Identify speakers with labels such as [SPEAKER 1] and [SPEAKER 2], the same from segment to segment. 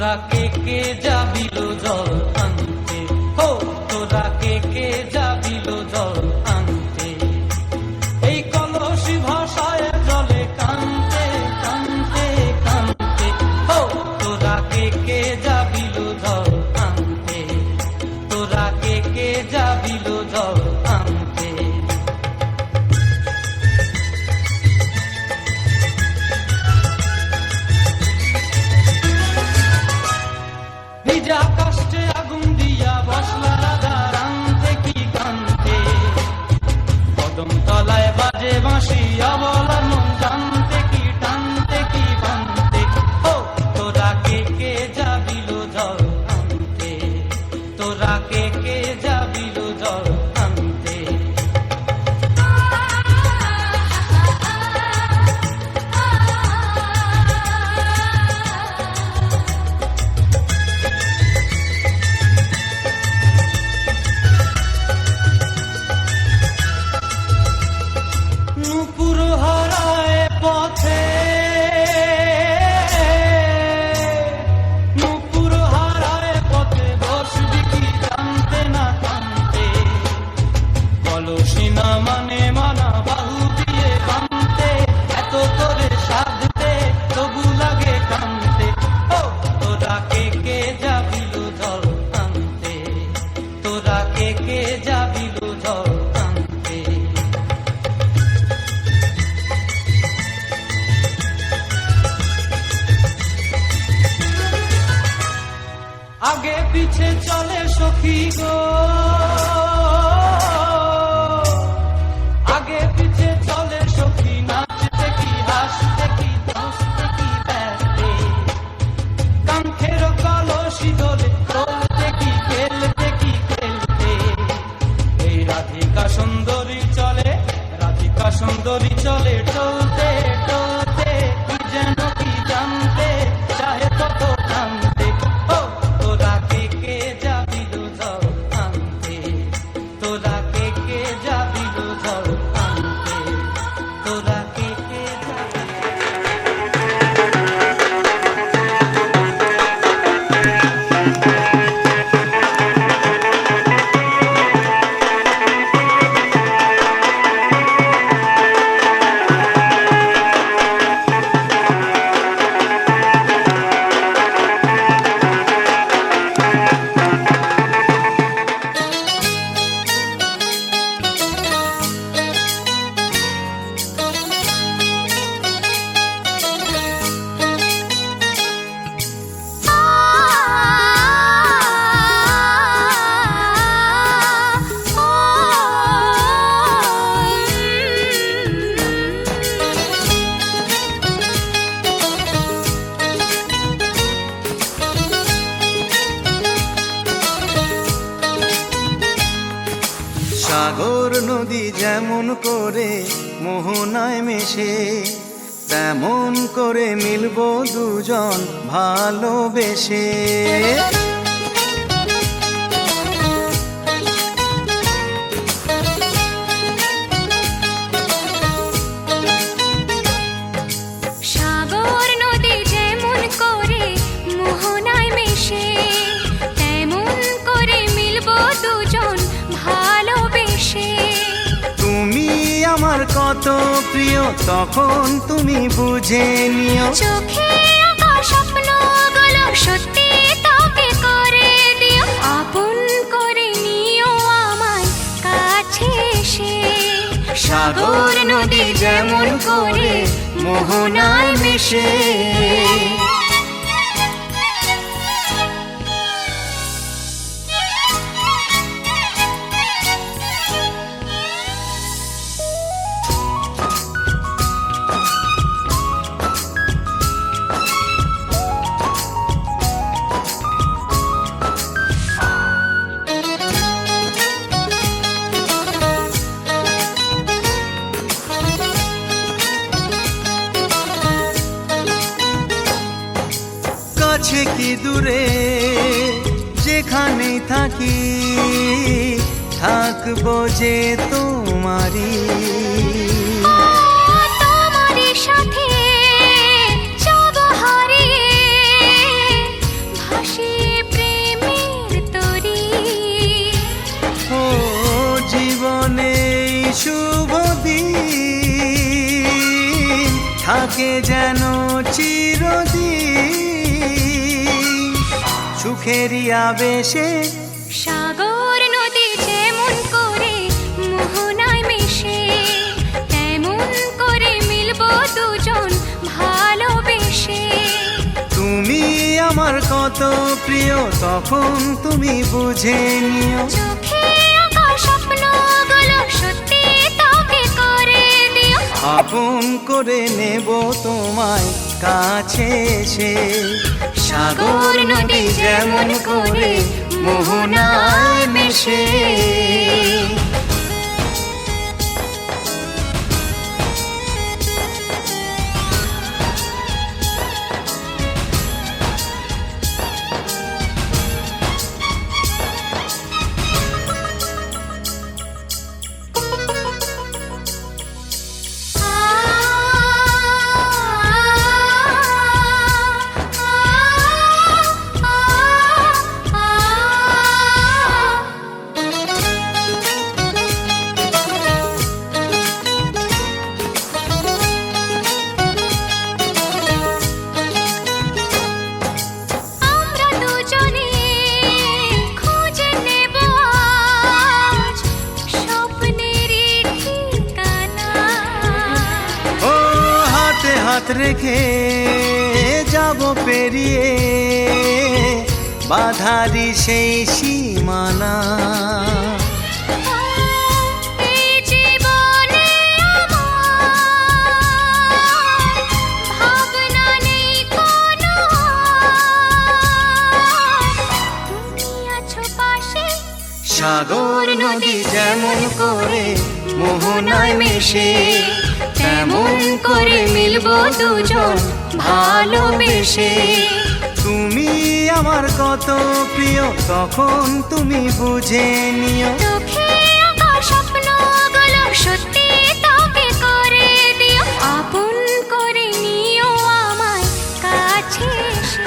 [SPEAKER 1] তোরা কে যাবিল জল আনতে, হো তোরা কে যাবিল জল আনতে, এই কলসি ভাষায় জলে কানতে কানতে কানতে, হো তোরা কে যাবিল জল আনতে, তোরা কে যাবিল জল আনতে। ভিজা কাষ্টে আগুন দিয়া বসলা রাধা রানতে কি কানতে, কদম তলায় বাজে বাঁশি অবলার মন টানতে কি টানতে কি বানতে, ও তোরা কে যাবিল জল আনতে, তোরা কে যাবিল জল আনতে। নুপুর হারায় পথে, নুপুর হারায় পথে বসবি কি জানতে না কানতে, কলসি না মানে মানা বাহু দিয়ে বানতে, এত করে সাধতে তবু লাগে কানতে, ও তোরা কে যাবিল জল আনতে, তোরা কে যাবিল জল আনতে। আগে পিছে চলে সখী গো, আগে পিছে চলে সখী, নাচতে কি হাসতে কি দোষতে কি ব্যস্তে, কাঙ্ক্ষের কলসি দোলে চলতে কি খেলতে কি খেলতে, এই রাধিকা সুন্দরী চলে, রাধিকা সুন্দরী চলে চলতে চলতে, কি যেন কি জানতে চাহে তত জানতে, ও তোরা কে যাবিল জল আনতে, তোরা কে যাবিল জল আনতে, তোরা কে যাবিল।
[SPEAKER 2] সাগর নদী যেমন করে মোহনায় মেশে, তেমন করে মিলবো দুজন ভালোবেসে।
[SPEAKER 3] সাগর নদী যেমন করে মোহনায় মেশে, তেমন করে মিলবো দুজন ভালোবেসে।
[SPEAKER 2] তুমি আমার কত প্রিয় তখন তুমি বুঝে নিও,
[SPEAKER 3] চোখে আঁকা স্বপ্নগুলো সত্যি তোকে করে দিও, আপন করে নিও আমায় কাছে এসে।
[SPEAKER 2] সাগর নদী যেমন করে মোহনায় মেশে। কাছে কি দূরে যেখানে থাকি, থাকবো যে তোমারি।
[SPEAKER 3] তোমারই সাথে যাব হারিয়ে,
[SPEAKER 2] থাকে যেন চিরদিন সুখেরই আবেশে।
[SPEAKER 3] সাগর নদী যেমন করে মোহনায় মিশে, তেমন করে মিলবো দুজন ভালোবেসে।
[SPEAKER 2] তুমি আমার কত প্রিয় তখন তুমি বুঝে নিও।
[SPEAKER 3] চোখে আঁকা স্বপ্নগুলো সত্যি তোকে করে দিও।
[SPEAKER 2] আপন করে নেব তোমায় কাছে এসে। সাগর নদী যেমন করে মোহনায় মিশে।
[SPEAKER 3] আমরা দুজনে খুঁজে নেব আজ স্বপ্নেরই ঠিকানা।
[SPEAKER 2] ও হাতে হাত রেখে যাব পেরিয়ে বাধারি সেই সীমানা।
[SPEAKER 3] এই জীবনে আমার ভাবনা নেই কোনো আর। তুমি আছো পাশে।
[SPEAKER 2] সাগর নদী যেমন করে মোহনায় মিশে, তেমন করে মিলবো দুজন ভালোবেসে। তুমি আমার কত প্রিয় তখন তুমি বুঝে নিও।
[SPEAKER 3] চোখে আঁকা স্বপ্নগুলো সত্যি তোকে করে দিও। আপন করে নিও আমায় কাছে এসে।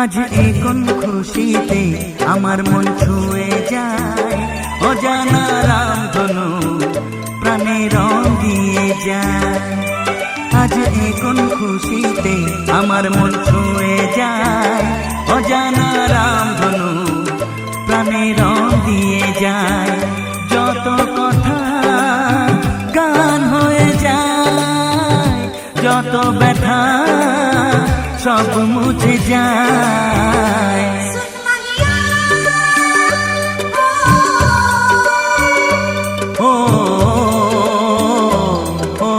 [SPEAKER 4] আজ এই কোন খুশিতে আমার মন ছুঁয়ে যায়, অজানা রামধনু প্রাণে রং দিয়ে যায়। আজ এই কোন খুশিতে আমার মন ছুঁয়ে যায়, অজানা রামধনু প্রাণে রং দিয়ে যায়। যত কথা গান হয়ে যায়, যত ব্যথা সব মুছে যায়। ও ও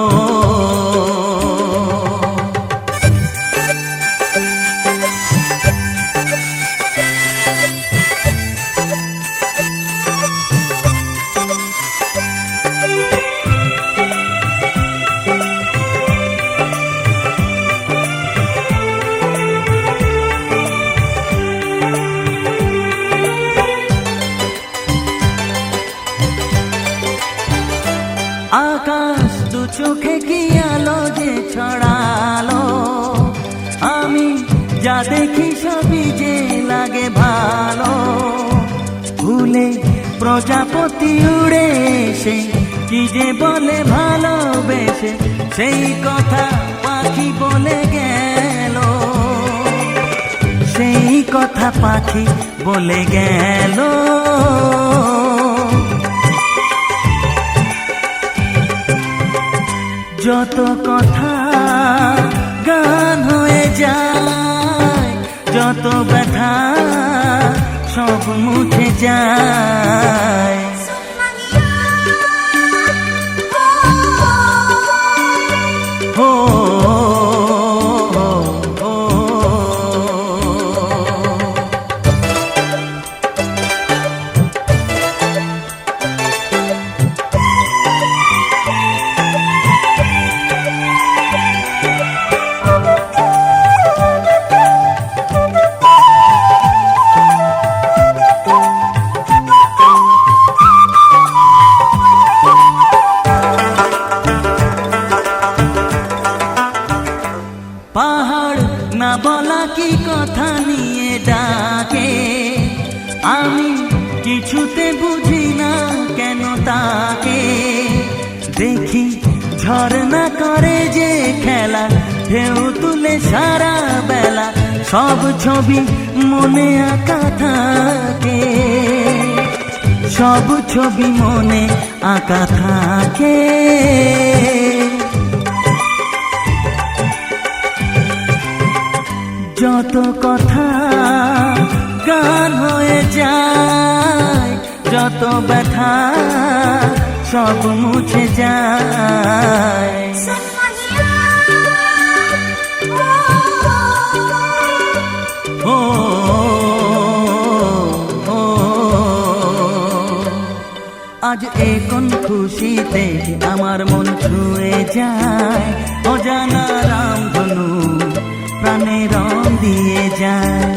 [SPEAKER 4] আকাশ দু চোখে কি আলো যে ছড়ালো, আমি যা দেখি সবই যে লাগে ভালো। ভুলে প্রজাপতি উড়ে এসে কি যে বলে ভালোবেসে সেই কথা পাখি বলে গেল, সেই কথা পাখি বলে গেল। যত কথা গান হয়ে যায়, যত ব্যথা সব মুছে যায়। ও, পাহাড় না বলা কি কথা নিয়ে ডাকে, আমি কিছুতে বুঝি না কেন তাকে। দেখি ঝর্ণা করে যে খেলা, ঢেউ তুলে সারা বেলা, সব ছবি মনে আঁকা থাকে, সব ছবি মনে আঁকা থাকে। যত কথা গান হয়ে যায়, যত ব্যথা সব মুছে যায়। ও, আজ এখন খুশিতে আমার মন ছুঁয়ে যায়, অজানা রামধনু প্রাণে রং দিয়ে যায়।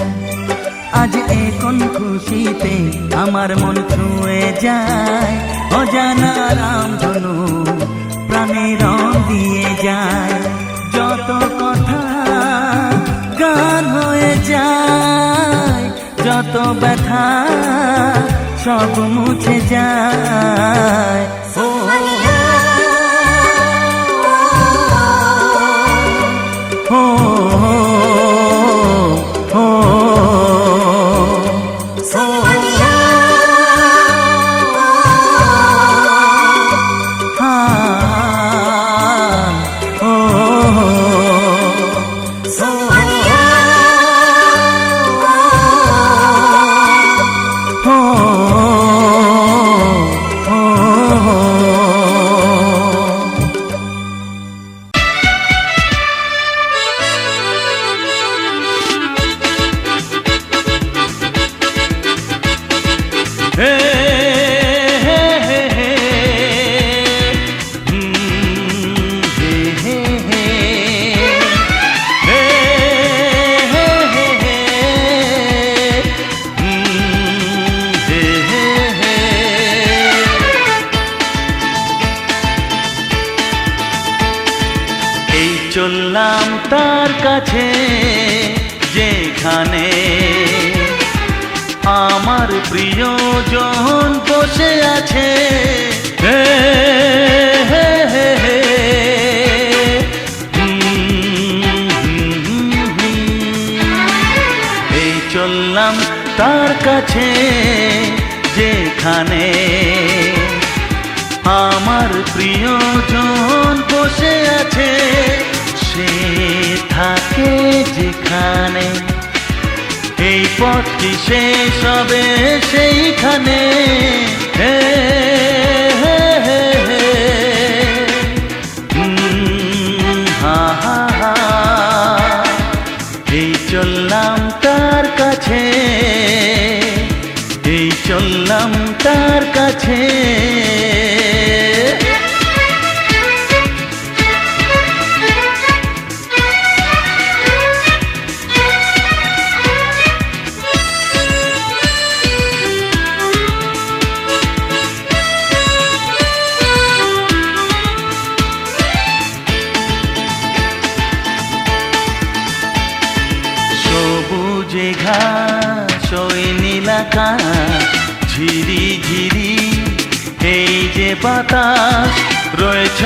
[SPEAKER 4] আজ এখন খুশিতে আমার মন ছুঁয়ে যায়, অজানা রামধনু প্রাণে রং দিয়ে যায়। যত কথা গান হয়ে যায়, যত ব্যথা সব মুছে যায়। ও, ও, ও, চললাম তার কাছে যেখানে আমার প্রিয়জন বসে আছে। হে হে হে হে, এই চললাম তার কাছে যেখানে আমার প্রিয়জন বসে আছে। সে থাকে যেখানে, এই পথটি শেষ হবে সেইখানে। হে হে হে হে, হা হা হা, এই চললাম তার কাছে, এই চললাম তার কাছে। বাতাস রয়েছ